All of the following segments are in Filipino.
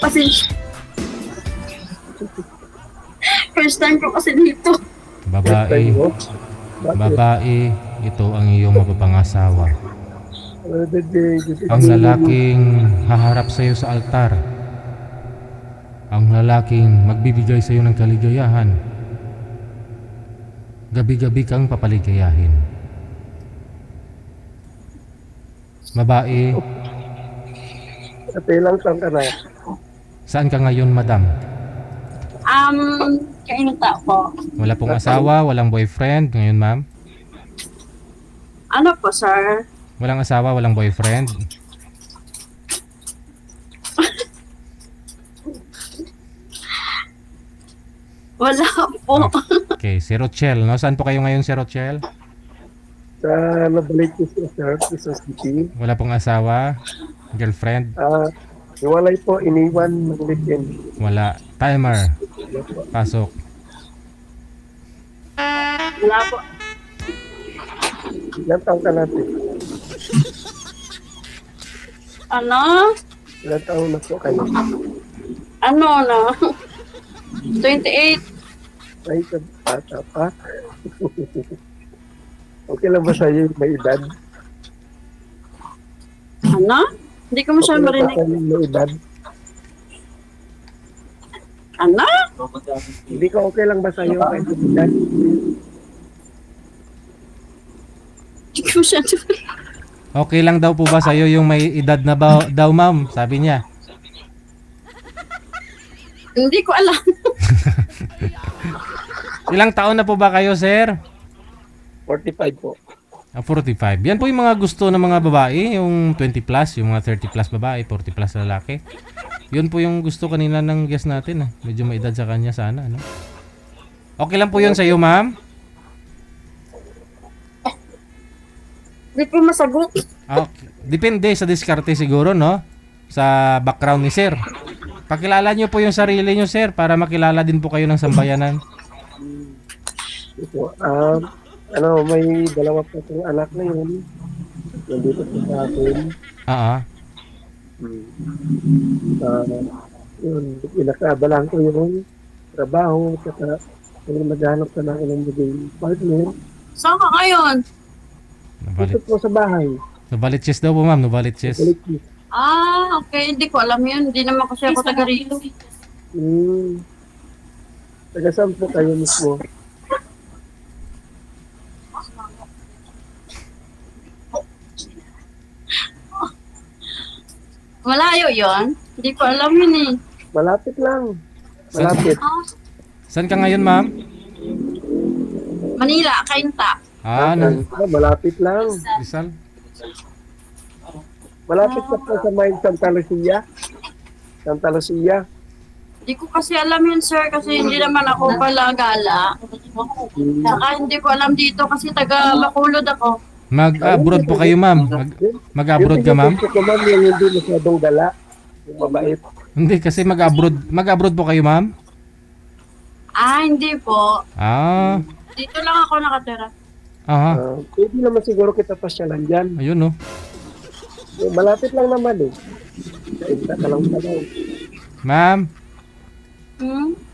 pasensya. First time ko kasi dito. Babae, babae, ito ang iyong mapapangasawa. Ang lalaking haharap sa iyo sa altar. Ang lalaking magbibigay sa iyo ng kaligayahan. Gabi-gabi kang papaligayahin. Babae, At ilang taon ka na? saan ka ngayon, madam? Kainta po. Wala pong asawa, walang boyfriend ngayon, ma'am? Ano po, sir? Walang asawa, walang boyfriend? Wala po. Okay, si Rochelle, no? Saan po kayo ngayon, si Rochelle? Sa nabalik ko sa sir, sa city. Wala pong asawa, girlfriend? Iwalay po, iniwan ng weekend. Wala. Timer. Pasok. Wala po. Ilang taon ka natin? Ano? Ilang taon na po kayo? Ano na? 28. Ay, bata pa. Okay lang ba sa'yo yung may edad? Ano? Hindi ko masyadong Okay lang ba marinig. sa'yo yung may edad? Ano? Hindi ko okay lang ba sa'yo yung may edad? Hindi ko masyadong Okay lang daw po ba sa'yo yung may edad na ba, daw, ma'am? Sabi niya. Hindi ko alam. Ilang taon na po ba kayo, sir? 45 po. 45. Yan po yung mga gusto ng mga babae, yung 20 plus, yung mga 30 plus babae, 40 plus lalaki. Yun po yung gusto kanina ng guest natin. Medyo may edad sa kanya sana. No? Okay lang po yun sa iyo, ma'am? Hindi ko masagot. Okay. Depende sa diskarte siguro, no? Sa background ni sir. Pakilala niyo po yung sarili niyo, sir, para makilala din po kayo ng sambayanan. Ito, may dalawa pa itong anak na yun. Nandito po sa akin. Yun, inakabalan ko yung trabaho, saka kung naghanap ka ng ilang maging partner, Saan ka ngayon? dito Nabalit. po sa bahay. Nabalitches daw po, ma'am. Nabalitches. Balik Okay. Hindi ko alam yun. Hindi naman kasi ako taga rito. Taga saan po kayo mismo? Malayo yon. Hindi ko alam yun eh. Malapit lang. Malapit. Saan ka ngayon, ma'am? Manila, Kainta. Malapit lang. Rizal? Malapit ka po sa may Santa Lucia. Santa Lucia. Hindi ko kasi alam yun, sir, kasi hindi naman ako pala gala. Saka hindi ko alam dito kasi taga Bacolod ako. Mag-abroad po kayo, ma'am. Mag-abroad ka, ma'am? Yung ma'am, yung hindi masyadong gala. Yung mabait. Hindi, kasi mag-abroad. Mag-abroad po kayo, ma'am? Hindi po. Dito lang ako nakatira. Pwede naman siguro kita pasyalan dyan. Ayun, no? Malapit lang naman eh. Kainta ka lang pa daw. Ma'am,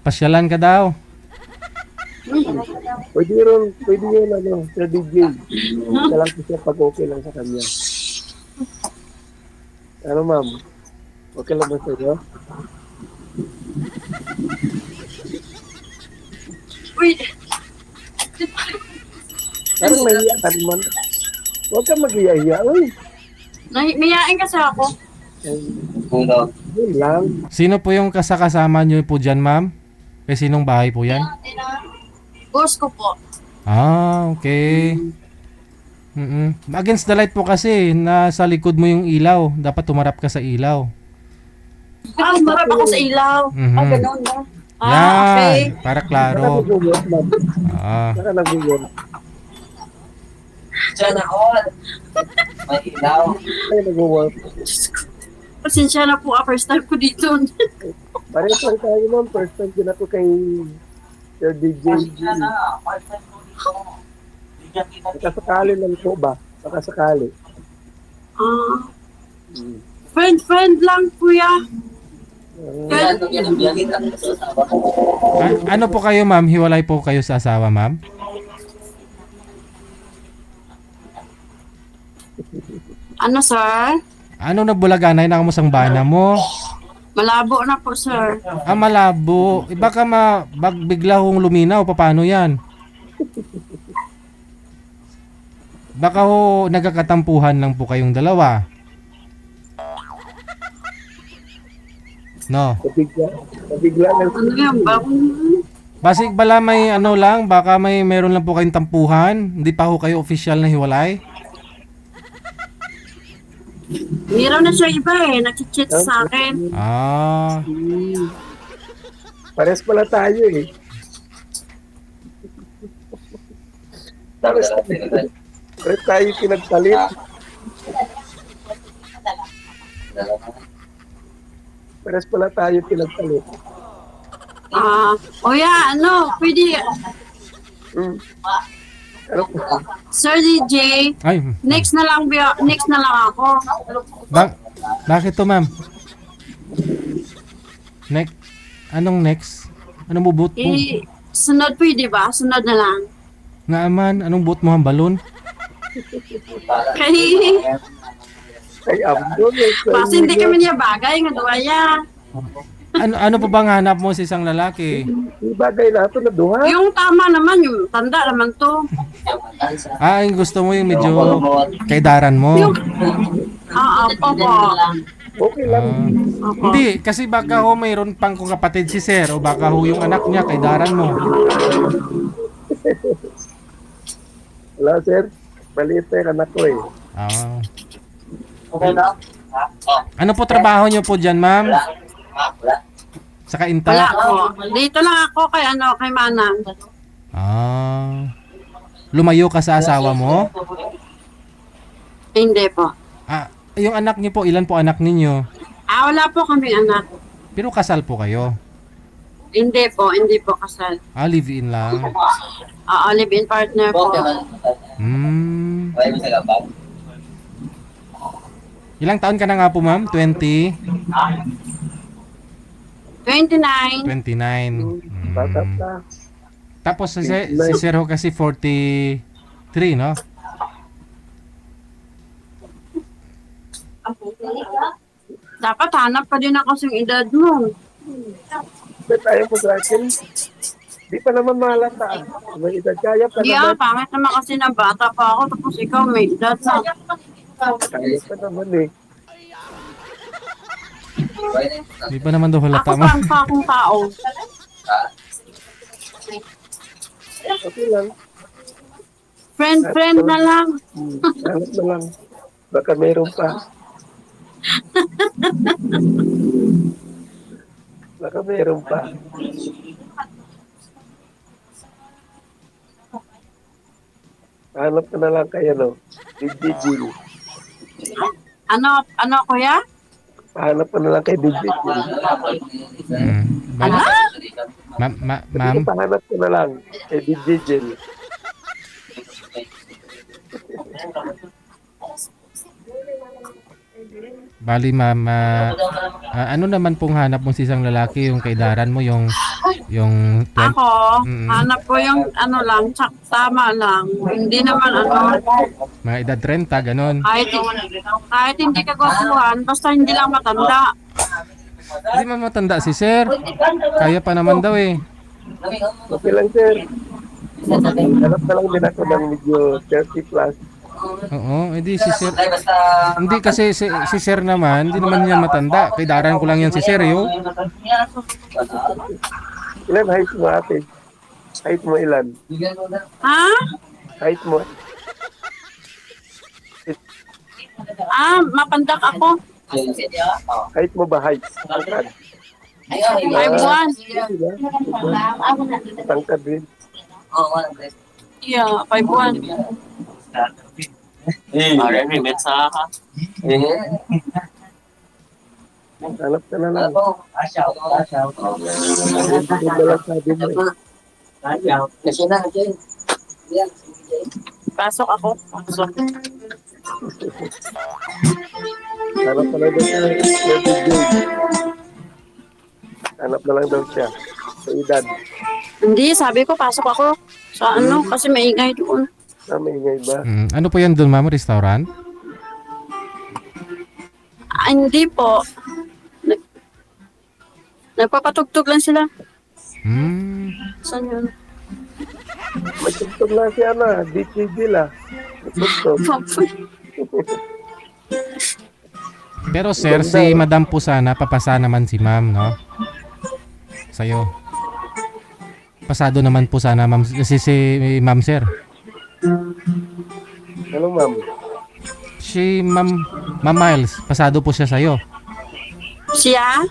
pasyalan ka daw. Pwede yun, Sir DJ. Isa lang siya pag okay lang sa kanya. Ano ma'am? Okay lang ba sa iyo? Uy, Parang nahiya ka naman. Huwag kang mag-iya-iya. Uy! mayain kasi ako. Yun lang. Sino po yung kasama nyo po dyan, ma'am? Sinong bahay po yan? Boss ko po. Okay. Against the light po kasi, nasa likod mo yung ilaw. Dapat tumarap ka sa ilaw. Marap ako sa ilaw. Ganun ba? Okay. Yan, para klaro. Nag-work, ma'am. Saka nag-work. Sana all. May ilaw. Ay, nag-work. Pasensya na po, first time ko dito. Parehas lang tayo ma'am. First time din ako kay Sir DJ. Sana. Part-time ko dito. Bigyan kita. Nakasakali lang po ba? Nakasakali. Friend lang, kuya. Ano po kayo, ma'am? Hiwalay po kayo sa asawa, ma'am? Ano, sir? Ano nagbulaganay na kamusang bana mo? Malabo na po, sir. Ah, malabo. Baka bigla hong luminaw. Paano yan? Baka ho nagkakatampuhan lang po kayong dalawa. No. Nabigla lang. Ano yan? Basig bala may ano lang, baka meron lang po kayong tampuhan. Hindi pa ho kayo official na hiwalay. Meron na siya iba nag-cheat sa akin. Ah, Pares pala tayo eh. Pares tayo pinagpalit. Pares pala tayo pinagpalit. Pwede, Hmm. Ano po? Sir DJ, ay. next na lang ako. Bakit to, ma'am? Next. Anong next? Anong bubut mo? Sunod pwede ba? Sunod na lang. Nga aman, anong buot mo ang balon? Kaya, Ay, abdon eh. kasi hindi kami niya bagay, nga duwaya. Ano pa bang hanap mo sa isang lalaki? Di bagay na ito na duha. Yung tama naman, yung tanda naman to. Ah, yung gusto mo yung medyo kaidaran mo. Opo. Okay lang. Opo. Hindi, kasi baka ho mayroon pang kung kapatid si sir o baka ho yung anak niya kaidaran mo. Wala, sir. Maliit na yung anak ko eh. Ah. Ano po trabaho niyo po dyan, ma'am? Sa Wala kainta? po. Dito lang ako kay Manang. Ah. Lumayo ka sa asawa mo? Hindi po. Ah, yung anak niyo po, ilan po anak ninyo? Wala po kaming anak. Pero kasal po kayo? Hindi po kasal. Ah, live-in lang. Live-in partner po. Hmm. Ilang taon ka na nga po, ma'am? 20? 29. 29. Bata Hmm. pa. Tapos si Sir ho kasi 43, no? Dapat hanap pa din ako sa edad mo. Ba't ayaw mo sa akin? Di pa naman malata. May edad kaya pa Hindi naman. pangit naman kasi na bata pa ako tapos ikaw may edad na. Kaya pa naman eh. Di pa naman daw Ako halata mo. parang pa akong tao. Okay lang. Friend na lang. Hanap na lang. Baka meron pa. Baka meron pa. Hanap ka na lang kayo, no? DJ Jill. Ano kuya? Hanap ka na lang kay DJ Jill. Hmm. Ala? Ma'am, Hanap ka na lang kay DJ Jill. bali ma'am, ano naman pong hanap mo sa isang lalaki, yung kaidaran mo, yung Ako, Mm. hanap ko yung ano lang, tama lang. Hindi naman mga edad 30, ganon. kahit hindi ka gwapuhan, basta hindi lang matanda. Hindi man matanda si sir. Kaya pa naman daw eh. Okay lang, sir. Hanap na lang din ako ng medyo 30 plus. Oo, edi si sir. Hindi kasi si sir naman, hindi naman niya matanda. Kaidaran ko lang yan si sir, yo. Ilan height mo, ate? Height mo ilan? Ha? Height mo? Mapandak ako. Height mo ba height? Tangkad. 5'1". Tangkad din. Yeah, 5'1". Remit sa ka. Hanap ka na lang. Hindi mo lang sabi mo eh. Pasok ako. Pasok. Hanap ka na din kay DJ. Hanap na lang daw siya. Sa edad. Hindi, sabi ko, pasok ako sa ano, kasi maingay doon. May ingay ba? Ano po yan doon, ma'am? Restaurant? Ah, hindi po. Nagpapatugtog lang sila. Saan yun? May tugtog lang siya na. DTG la. Tugtog. Pero sir, si madam po sana, papasa naman si ma'am, no? Sa'yo. Pasado naman po sana, ma'am. Si ma'am, sir. Ano ma'am? Si ma'am Miles, pasado po siya sa'yo. Siya?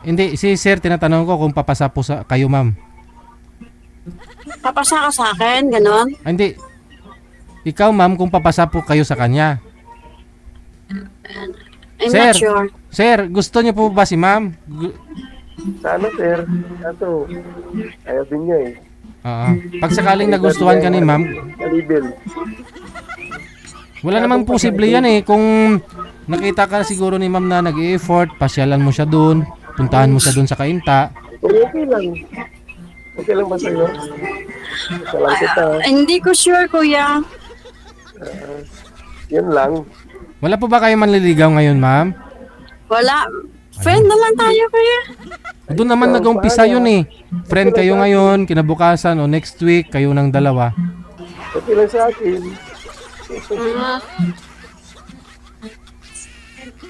Hindi, si sir, tinatanong ko kung papasa po sa kayo, ma'am. Papasa ka sa akin, ganon? Ah, hindi. Ikaw, ma'am, kung papasa po kayo sa kanya. I'm Sir. not sure. Sir, gusto niyo po ba si ma'am? Sana sir. Kaso, ayaw din niya eh. Oo. Pag sakaling nagustuhan ka ni ma'am, Kalibil. wala namang posible yan eh. Kung nakita ka siguro ni ma'am na nag-i-effort, pasyalan mo siya doon, puntahan mo siya doon sa kainta. Kung okay lang. Okay lang ba sa'yo? Salam kita. Hindi ko sure, kuya. Yun lang. Wala po ba kayo manliligaw ngayon, ma'am? Wala. Friend na lang tayo, kuya. Doon naman nag-umpisa yun eh. Friend kayo ngayon, kinabukasan o next week, kayo ng dalawa. Okay lang sa akin.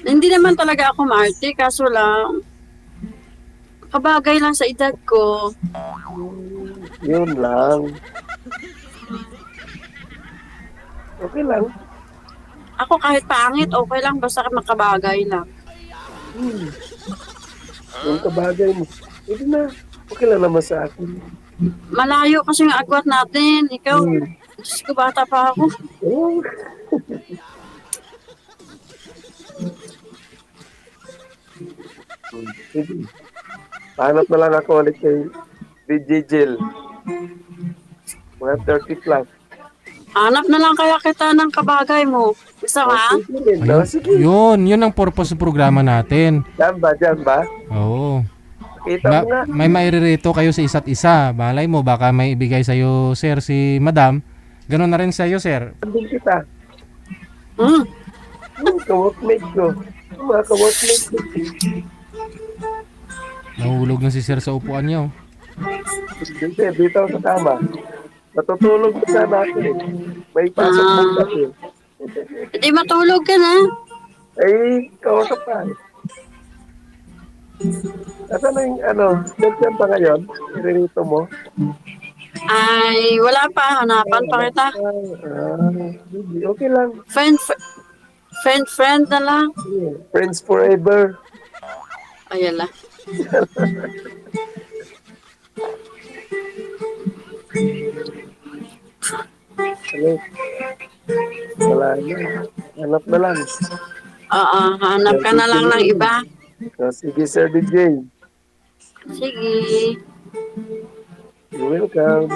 Hindi naman talaga ako maarte, kaso lang, kabagay lang sa edad ko. Yun lang. Okay lang. Ako kahit pangit, okay lang, basta makabagay lang. Yung kabagay mo. Hindi na. Okay lang naman sa akin. Malayo kasi yung agwat natin. Ikaw, Diyos ko, bata pa ako. Oh. Sige. Pahanap na lang ako ulit kay DJ Jill. Mga 30 plus. Hanap na lang kaya kita ng kabagay mo. Gusto ka? Sige rin, no? Sige. Yun ang purpose ng programa natin. Diyan ba? Diyan ba? Oo. Kita mo nga. May mairirito kayo sa isa't isa. Malay mo, baka may ibigay sa'yo, sir, si madam. Ganon na rin sa'yo, sir. Andun kita. Hmm. Ka-workmate ko. Mga ka-workmate ko. Nahulog na si sir sa upuan niya. Oh. Dito ako sa kama. Natutulog ko sana ako eh. May pasok mo kasi. Hindi matulog ka na. Ay, kausap ka. Asan na yung nandiyan pa ngayon? Irinito mo? Ay, wala pa. Hanapan pa kita. Okay lang. Friend na lang. Friends forever. Ayala. Ano? Wala na. Hanap na lang. Oo, hanap ka na lang ng iba. Sige, Sir DJ. Sige. You're welcome.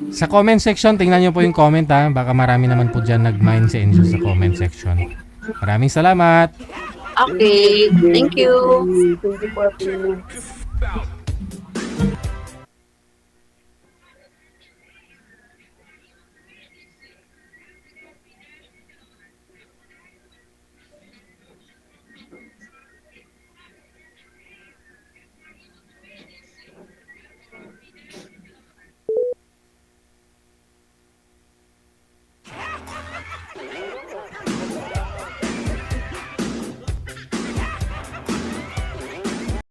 Sa comment section, tingnan nyo po yung comment ha. Baka marami naman po dyan nag-mind sa inyo sa comment section. Maraming salamat. Okay. Thank you. Thank you, Papi.